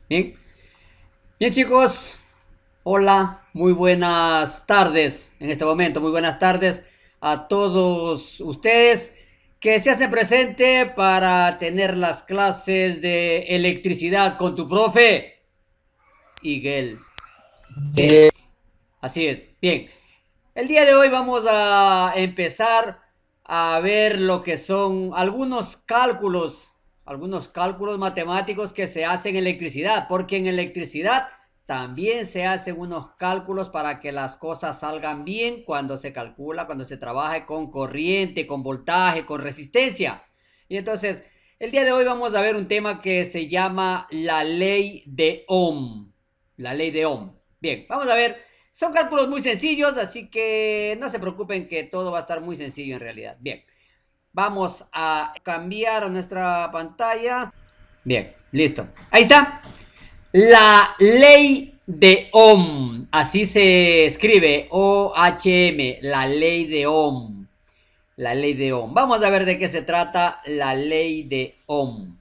Bien, bien chicos, hola, muy buenas tardes en este momento, muy buenas tardes a todos ustedes que se hacen presente para tener las clases de electricidad con tu profe, Miguel. Bien, Sí, así es, bien. El día de hoy vamos a empezar a ver lo que son algunos cálculos matemáticos que se hacen en electricidad, porque en electricidad también se hacen unos cálculos para que las cosas salgan bien cuando se calcula, cuando se trabaja con corriente, con voltaje, con resistencia. Y entonces, el día de hoy vamos a ver un tema que se llama la ley de Ohm. La ley de Ohm. Bien, vamos a ver. Son cálculos muy sencillos, así que no se preocupen que todo va a estar muy sencillo en realidad. Bien, vamos a cambiar a nuestra pantalla. Bien, listo. Ahí está. La ley de Ohm. Así se escribe. O-H-M. La ley de Ohm. La ley de Ohm. Vamos a ver de qué se trata la ley de Ohm.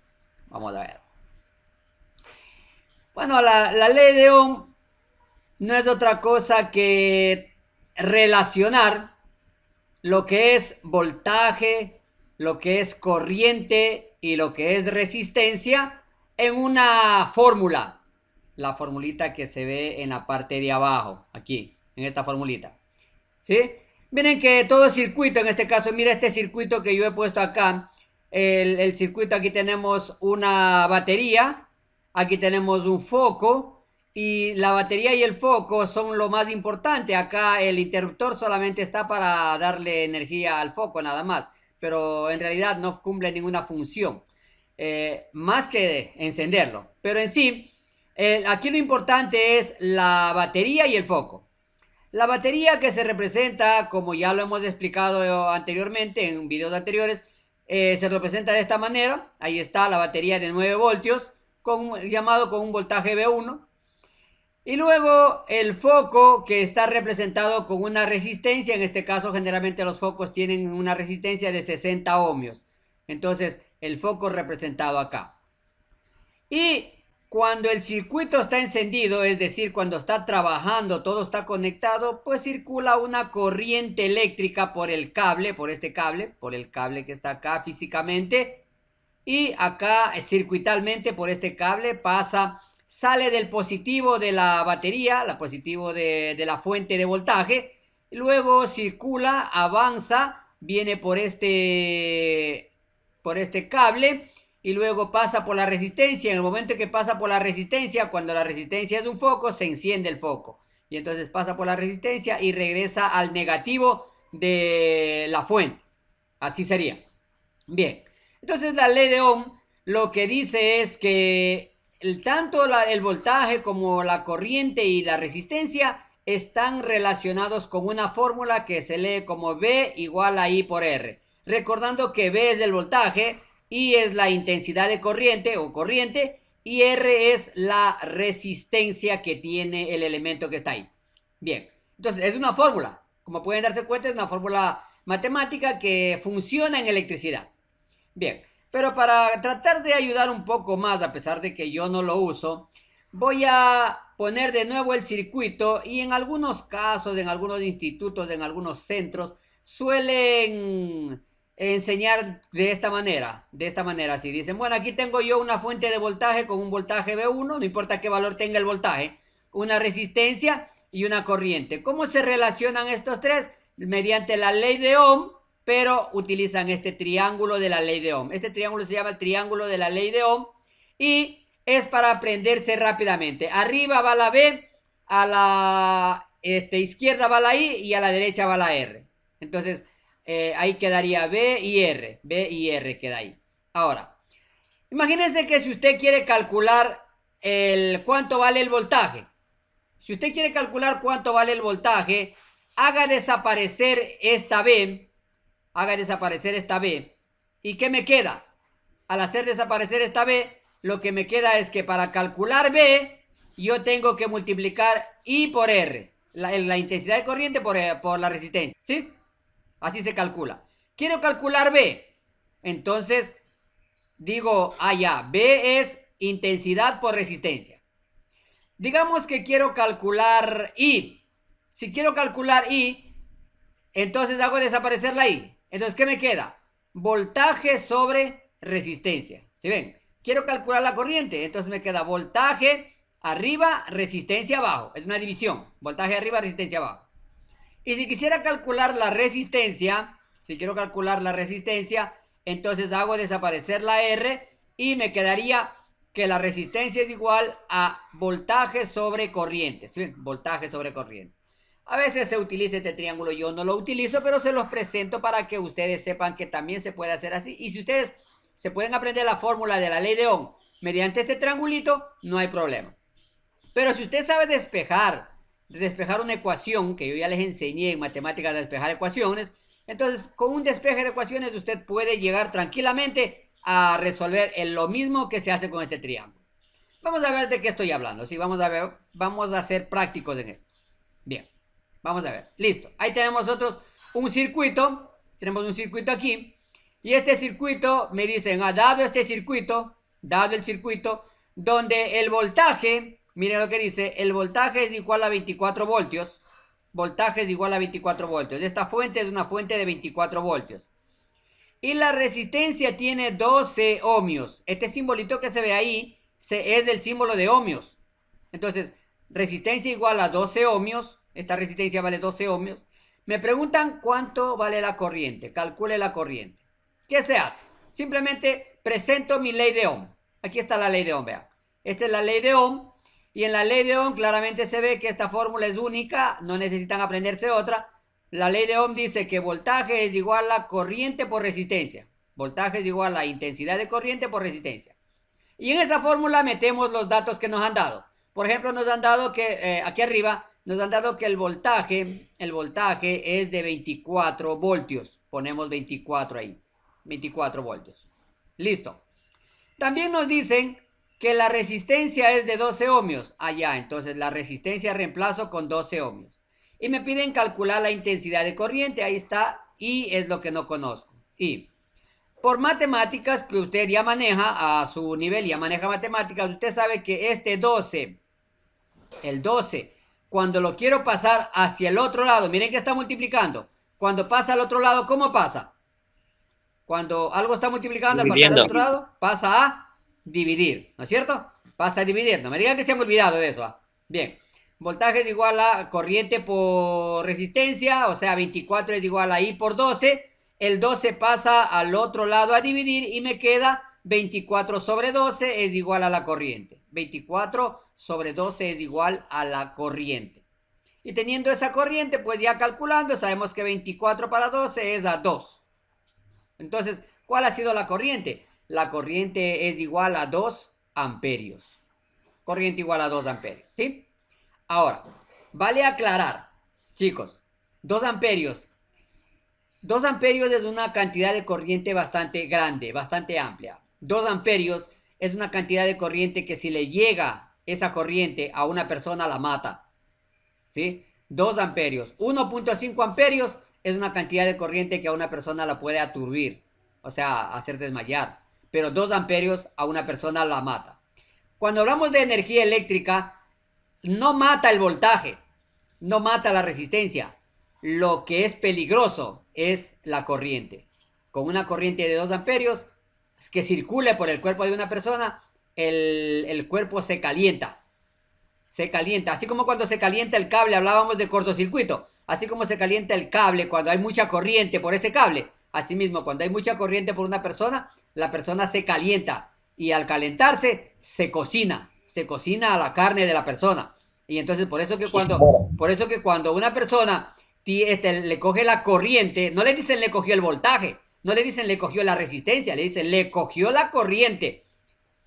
Vamos a ver. Bueno, la ley de Ohm no es otra cosa que relacionar lo que es voltaje, lo que es corriente y lo que es resistencia en una fórmula. La formulita que se ve en la parte de abajo, aquí, en esta formulita. ¿Sí? Miren que todo circuito, en este caso, mira este circuito que yo he puesto acá. El circuito, aquí tenemos una batería, aquí tenemos un foco, y la batería y el foco son lo más importante. Acá el interruptor solamente está para darle energía al foco, nada más, pero en realidad no cumple ninguna función, más que encenderlo. Pero en sí, aquí lo importante es la batería y el foco. La batería, que se representa, como ya lo hemos explicado anteriormente en videos anteriores, se representa de esta manera. Ahí está la batería de 9 voltios, llamado con un voltaje V1. Y luego el foco, que está representado con una resistencia. En este caso, generalmente los focos tienen una resistencia de 60 ohmios. Entonces, el foco representado acá. Y cuando el circuito está encendido, es decir, cuando está trabajando, todo está conectado, pues circula una corriente eléctrica por el cable, por el cable que está acá físicamente, y acá circuitalmente por este cable pasa, sale del positivo de la batería, la positivo de la fuente de voltaje, y luego circula, avanza, viene por este cable, y luego pasa por la resistencia. En el momento que pasa por la resistencia, cuando la resistencia es un foco, se enciende el foco. Y entonces pasa por la resistencia y regresa al negativo de la fuente. Así sería. Bien. Entonces la ley de Ohm lo que dice es que tanto el voltaje como la corriente y la resistencia están relacionados con una fórmula que se lee como V igual a I por R. Recordando que V es el voltaje, I es la intensidad de corriente o corriente, y R es la resistencia que tiene el elemento que está ahí. Bien, entonces es una fórmula. Como pueden darse cuenta, es una fórmula matemática que funciona en electricidad. Bien, pero para tratar de ayudar un poco más, a pesar de que yo no lo uso, voy a poner de nuevo el circuito, y en algunos casos, en algunos institutos, en algunos centros, suelen enseñar de esta manera, si dicen, bueno, aquí tengo yo una fuente de voltaje con un voltaje V1, no importa qué valor tenga el voltaje, una resistencia y una corriente. ¿Cómo se relacionan estos tres? Mediante la ley de Ohm, pero utilizan este triángulo de la ley de Ohm. Este triángulo se llama el triángulo de la ley de Ohm, y es para aprenderse rápidamente. Arriba va la B, a la izquierda va la I y a la derecha va la R. Entonces, ahí quedaría B y R. B y R queda ahí. Ahora, imagínense que si usted quiere calcular cuánto vale el voltaje. Si usted quiere calcular cuánto vale el voltaje, haga desaparecer esta B, haga desaparecer esta B. ¿Y qué me queda? Al hacer desaparecer esta B, lo que me queda es que para calcular B, yo tengo que multiplicar I por R, la intensidad de corriente por la resistencia, ¿sí? Así se calcula. Quiero calcular B, entonces digo, ya, B es intensidad por resistencia. Digamos que quiero calcular I. Si quiero calcular I, entonces hago desaparecer la I. Entonces, ¿qué me queda? Voltaje sobre resistencia. ¿Sí ven? Quiero calcular la corriente, entonces me queda voltaje arriba, resistencia abajo. Es una división. Voltaje arriba, resistencia abajo. Y si quisiera calcular la resistencia, si quiero calcular la resistencia, entonces hago desaparecer la R y me quedaría que la resistencia es igual a voltaje sobre corriente. ¿Sí? Voltaje sobre corriente. A veces se utiliza este triángulo, yo no lo utilizo, pero se los presento para que ustedes sepan que también se puede hacer así. Y si ustedes se pueden aprender la fórmula de la ley de Ohm mediante este triangulito, no hay problema. Pero si usted sabe despejar una ecuación, que yo ya les enseñé en matemáticas a despejar ecuaciones, entonces con un despeje de ecuaciones usted puede llegar tranquilamente a resolver lo mismo que se hace con este triángulo. Vamos a ver de qué estoy hablando. Sí, vamos a ser prácticos en esto. Bien, vamos a ver. Listo. Ahí tenemos nosotros un circuito. Tenemos un circuito aquí. Y este circuito, me dicen, dado el circuito, donde el voltaje, miren lo que dice, el voltaje es igual a 24 voltios. Voltaje es igual a 24 voltios. Esta fuente es una fuente de 24 voltios. Y la resistencia tiene 12 ohmios. Este simbolito que se ve ahí es el símbolo de ohmios. Entonces, resistencia igual a 12 ohmios. Esta resistencia vale 12 ohmios. Me preguntan cuánto vale la corriente. Calcule la corriente. ¿Qué se hace? Simplemente presento mi ley de Ohm. Aquí está la ley de Ohm, vean. Esta es la ley de Ohm. Y en la ley de Ohm claramente se ve que esta fórmula es única. No necesitan aprenderse otra. La ley de Ohm dice que voltaje es igual a corriente por resistencia. Voltaje es igual a intensidad de corriente por resistencia. Y en esa fórmula metemos los datos que nos han dado. Por ejemplo, nos han dado que, aquí arriba, nos han dado que el voltaje es de 24 voltios. Ponemos 24 ahí. 24 voltios. Listo. También nos dicen que la resistencia es de 12 ohmios. Allá, entonces la resistencia reemplazo con 12 ohmios. Y me piden calcular la intensidad de corriente. Ahí está. Y es lo que no conozco. Y por matemáticas que usted ya maneja a su nivel, ya maneja matemáticas, usted sabe que este 12, el 12, cuando lo quiero pasar hacia el otro lado, miren que está multiplicando. Cuando pasa al otro lado, ¿cómo pasa? Cuando algo está multiplicando, al pasar al otro lado, pasa a dividir, ¿no es cierto? Pasa a dividir. No me digan que se han olvidado de eso. Bien. Voltaje es igual a corriente por resistencia, o sea, 24 es igual a I por 12. El 12 pasa al otro lado a dividir y me queda 24 sobre 12 es igual a la corriente. 24 sobre 12 es igual a la corriente. Y teniendo esa corriente, pues ya calculando, sabemos que 24 para 12 es a 2. Entonces, ¿cuál ha sido la corriente? La corriente es igual a 2 amperios. Corriente igual a 2 amperios, ¿sí? Ahora, vale aclarar, chicos, 2 amperios. 2 amperios es una cantidad de corriente bastante grande, bastante amplia. 2 amperios es una cantidad de corriente que si le llega esa corriente a una persona la mata, ¿sí? 2 amperios. 1.5 amperios es una cantidad de corriente que a una persona la puede aturdir, o sea, hacer desmayar. Pero 2 amperios a una persona la mata. Cuando hablamos de energía eléctrica, no mata el voltaje, no mata la resistencia. Lo que es peligroso es la corriente. Con una corriente de 2 amperios que circule por el cuerpo de una persona, el cuerpo se calienta. Se calienta, así como cuando se calienta el cable, hablábamos de cortocircuito, así como se calienta el cable cuando hay mucha corriente por ese cable, asimismo cuando hay mucha corriente por una persona, la persona se calienta y al calentarse se cocina a la carne de la persona. Y entonces por eso que cuando una persona le coge la corriente, no le dicen le cogió el voltaje, no le dicen le cogió la resistencia, le dicen le cogió la corriente.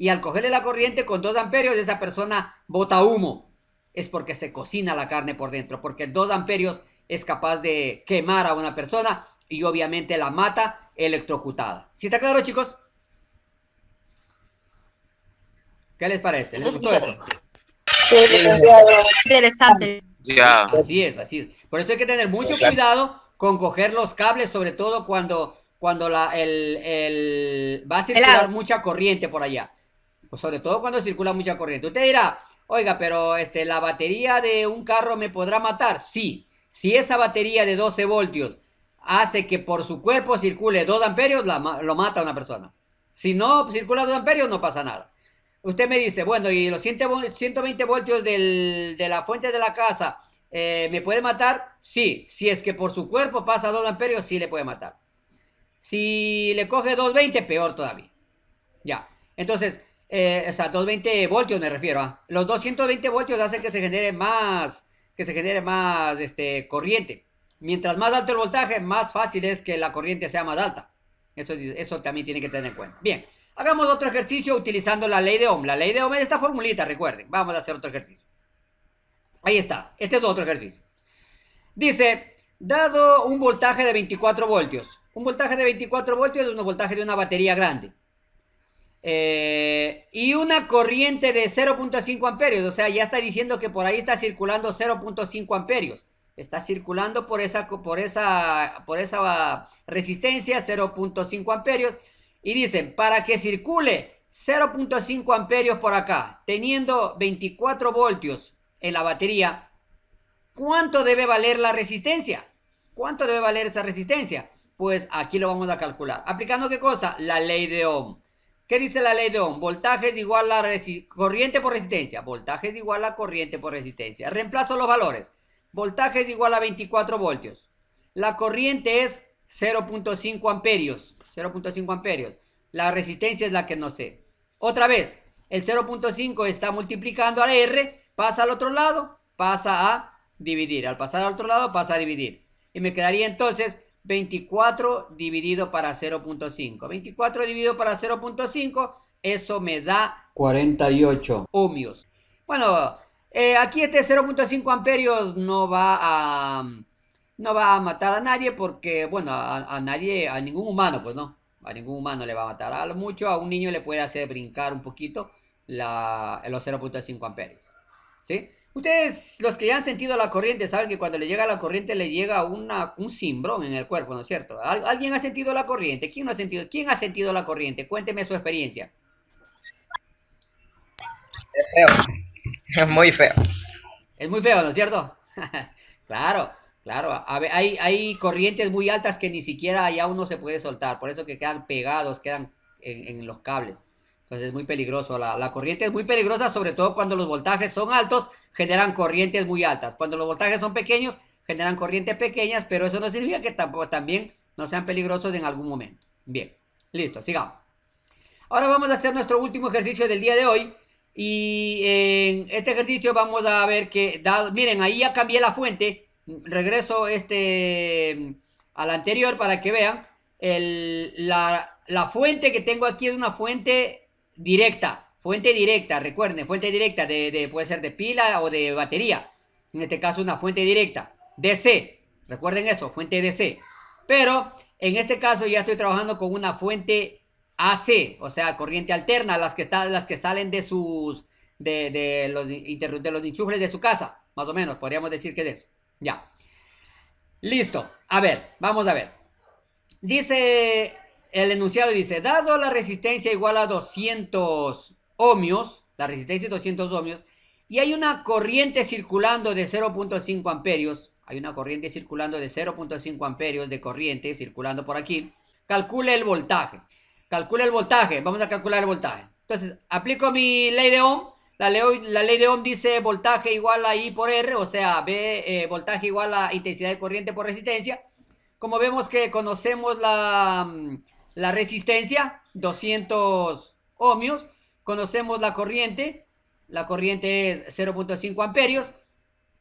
Y al cogerle la corriente con 2 amperios, esa persona bota humo. Es porque se cocina la carne por dentro. Porque 2 amperios es capaz de quemar a una persona y obviamente la mata electrocutada. ¿Sí está claro, chicos? ¿Qué les parece? ¿Les gustó eso? Sí, licenciado. Interesante. Ya. Así es, así es. Por eso hay que tener mucho cuidado con coger los cables, sobre todo cuando va a circular mucha corriente por allá. Pues sobre todo cuando circula mucha corriente. Usted dirá, Oiga, pero la batería de un carro me podrá matar. Sí, si esa batería de 12 voltios hace que por su cuerpo circule 2 amperios, lo mata a una persona. Si no circula 2 amperios, no pasa nada. Usted me dice, bueno, y los 120 voltios de la fuente de la casa, ¿me puede matar? Sí, si es que por su cuerpo pasa 2 amperios, sí le puede matar. Si le coge 220, peor todavía. Ya, entonces, o sea, 220 voltios me refiero a. Los 220 voltios hacen que se genere más corriente. Mientras más alto el voltaje, más fácil es que la corriente sea más alta. Eso también tiene que tener en cuenta. Bien, hagamos otro ejercicio utilizando la ley de Ohm. La ley de Ohm es esta formulita, recuerden. Vamos a hacer otro ejercicio. Ahí está, este es otro ejercicio. Dice, dado un voltaje de 24 voltios. Un voltaje de 24 voltios es un voltaje de una batería grande. Y una corriente de 0.5 amperios, o sea, ya está diciendo que por ahí está circulando 0.5 amperios. Está circulando por esa resistencia 0.5 amperios. Y dicen, para que circule 0.5 amperios por acá, teniendo 24 voltios en la batería, ¿cuánto debe valer la resistencia? ¿Cuánto debe valer esa resistencia? Pues aquí lo vamos a calcular. ¿Aplicando qué cosa? La ley de Ohm. ¿Qué dice la ley de Ohm? Voltaje es igual a corriente por resistencia. Voltaje es igual a corriente por resistencia. Reemplazo los valores. Voltaje es igual a 24 voltios. La corriente es 0.5 amperios. 0.5 amperios. La resistencia es la que no sé. Otra vez, el 0.5 está multiplicando a R, pasa al otro lado, pasa a dividir. Al pasar al otro lado, pasa a dividir. Y me quedaría entonces 24 dividido para 0.5. 24 dividido para 0.5, eso me da 48 ohmios. Bueno, aquí 0.5 amperios no va a matar a nadie porque, bueno, a nadie, a ningún humano, pues no. A ningún humano le va a matar. A lo mucho a un niño le puede hacer brincar un poquito los 0.5 amperios. ¿Sí? Ustedes, los que ya han sentido la corriente, saben que cuando le llega la corriente le llega un cimbrón en el cuerpo, ¿no es cierto? ¿Alguien ha sentido la corriente? ¿Quién no ha sentido? ¿Quién ha sentido la corriente? Cuénteme su experiencia. Es feo, es muy feo. Es muy feo, ¿no es cierto? Claro, claro. A ver, hay corrientes muy altas que ni siquiera ya uno se puede soltar, por eso que quedan pegados, quedan en los cables. Entonces es muy peligroso. La corriente es muy peligrosa, sobre todo cuando los voltajes son altos, generan corrientes muy altas. Cuando los voltajes son pequeños, generan corrientes pequeñas, pero eso no significa que también no sean peligrosos en algún momento. Bien, listo, sigamos. Ahora vamos a hacer nuestro último ejercicio del día de hoy. Y en este ejercicio vamos a ver que, miren, ahí ya cambié la fuente. Regreso a la anterior para que vean. La fuente que tengo aquí es una fuente directa. Fuente directa, recuerden, fuente directa puede ser de pila o de batería. En este caso una fuente directa. DC, recuerden eso, fuente DC. Pero en este caso ya estoy trabajando con una fuente AC, o sea, corriente alterna, las que salen de los enchufles de su casa, más o menos, podríamos decir que es eso. Ya. Listo. A ver, vamos a ver. Dice, el enunciado dice, dado la resistencia igual a 200 ohmios, la resistencia es 200 ohmios, y hay una corriente circulando de 0.5 amperios, hay una corriente circulando de 0.5 amperios de corriente circulando por aquí, calcule el voltaje. Calcula el voltaje, vamos a calcular el voltaje. Entonces, aplico mi ley de Ohm. La ley de Ohm dice voltaje igual a I por R, o sea, voltaje igual a intensidad de corriente por resistencia. Como vemos que conocemos la resistencia, 200 ohmios, conocemos la corriente es 0.5 amperios,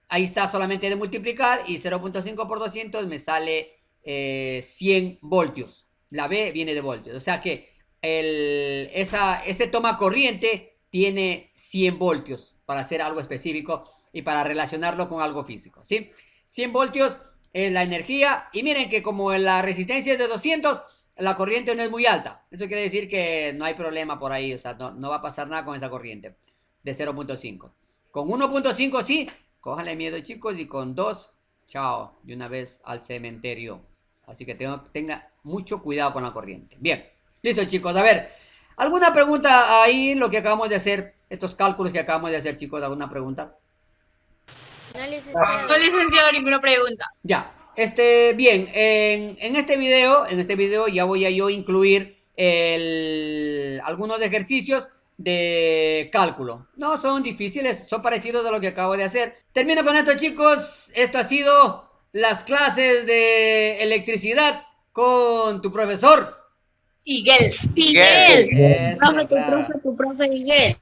ahí está solamente de multiplicar, y 0.5 por 200 me sale 100 voltios. La B viene de voltios, o sea que ese toma corriente tiene 100 voltios para hacer algo específico y para relacionarlo con algo físico, ¿sí? 100 voltios es la energía, y miren que como la resistencia es de 200, la corriente no es muy alta. Eso quiere decir que no hay problema por ahí, o sea, no va a pasar nada con esa corriente de 0.5. Con 1.5 sí, cójanle miedo, chicos, y con 2, chao, de una vez al cementerio. Así que tenga mucho cuidado con la corriente. Bien, listo, chicos, a ver. ¿Alguna pregunta ahí, lo que acabamos de hacer, estos cálculos que acabamos de hacer, chicos? ¿Alguna pregunta? No, licenciado, ninguna pregunta. Ya, bien, en este video ya voy a yo incluir algunos ejercicios de cálculo. No son difíciles, son parecidos a lo que acabo de hacer. Termino con esto, chicos. Esto ha sido las clases de electricidad con tu profesor. Miguel. Miguel. Eso, Profe, claro. tu profe, Miguel.